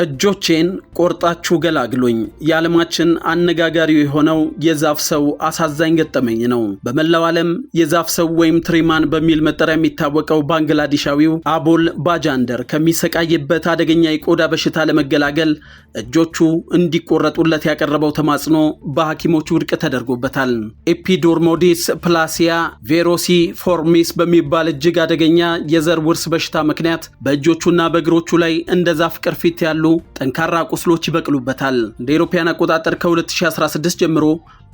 እጆቼን ቆርጣችሁ ገላግሉኝ የዓለማችን አነጋጋሪው የሆነው የዛፍ ሰው አሳዛኝ ገጠመኝ ነው። በመላው ዓለም የዛፍ ሰው ወይም ትሪማን በሚል መጠሪያ የሚታወቀው ባንግላዴሻዊው አቦል ባጃንደር ከሚሰቃይበት አደገኛ የቆዳ በሽታ ለመገላገል እጆቹ እንዲቆረጡለት ያቀረበው ተማጽኖ በሐኪሞቹ ውድቅ ተደርጎበታል። ኤፒዶርሞዲስ ፕላሲያ ቬሮሲፎርሚስ በሚባል እጅግ አደገኛ የዘር ውርስ በሽታ ምክንያት በእጆቹና በእግሮቹ ላይ እንደ ዛፍ ቅርፊት ያሉ ጠንካራ ቁስሎች ይበቅሉበታል። እንደ አውሮፓውያን አቆጣጠር ከ2016 ጀምሮ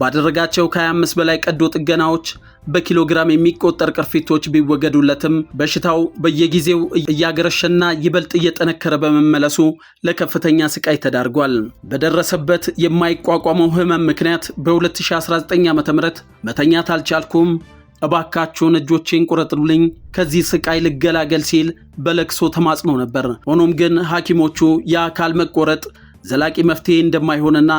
ባደረጋቸው ከ25 በላይ ቀዶ ጥገናዎች በኪሎግራም የሚቆጠር ቅርፊቶች ቢወገዱለትም በሽታው በየጊዜው እያገረሸና ይበልጥ እየጠነከረ በመመለሱ ለከፍተኛ ስቃይ ተዳርጓል። በደረሰበት የማይቋቋመው ህመም ምክንያት በ2019 ዓ.ም መተኛት አልቻልኩም፣ እባካችሁን እጆቼን ቁረጡልኝ ከዚህ ስቃይ ልገላገል ሲል በለቅሶ ተማጽኖ ነበር። ሆኖም ግን ሐኪሞቹ የአካል መቆረጥ ዘላቂ መፍትሄ እንደማይሆንና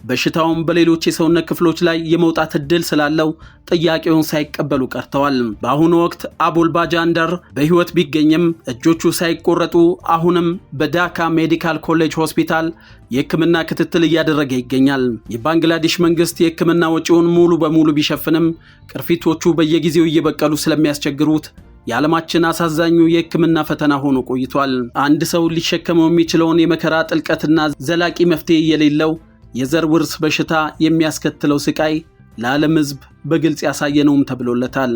በሽታውን በሌሎች የሰውነት ክፍሎች ላይ የመውጣት እድል ስላለው ጥያቄውን ሳይቀበሉ ቀርተዋል። በአሁኑ ወቅት አቦል ባጃንደር በህይወት ቢገኝም እጆቹ ሳይቆረጡ አሁንም በዳካ ሜዲካል ኮሌጅ ሆስፒታል የህክምና ክትትል እያደረገ ይገኛል። የባንግላዴሽ መንግስት የህክምና ወጪውን ሙሉ በሙሉ ቢሸፍንም ቅርፊቶቹ በየጊዜው እየበቀሉ ስለሚያስቸግሩት የዓለማችን አሳዛኙ የህክምና ፈተና ሆኖ ቆይቷል። አንድ ሰው ሊሸከመው የሚችለውን የመከራ ጥልቀትና ዘላቂ መፍትሄ የሌለው የዘር ውርስ በሽታ የሚያስከትለው ስቃይ ለዓለም ህዝብ በግልጽ ያሳየነውም ተብሎለታል።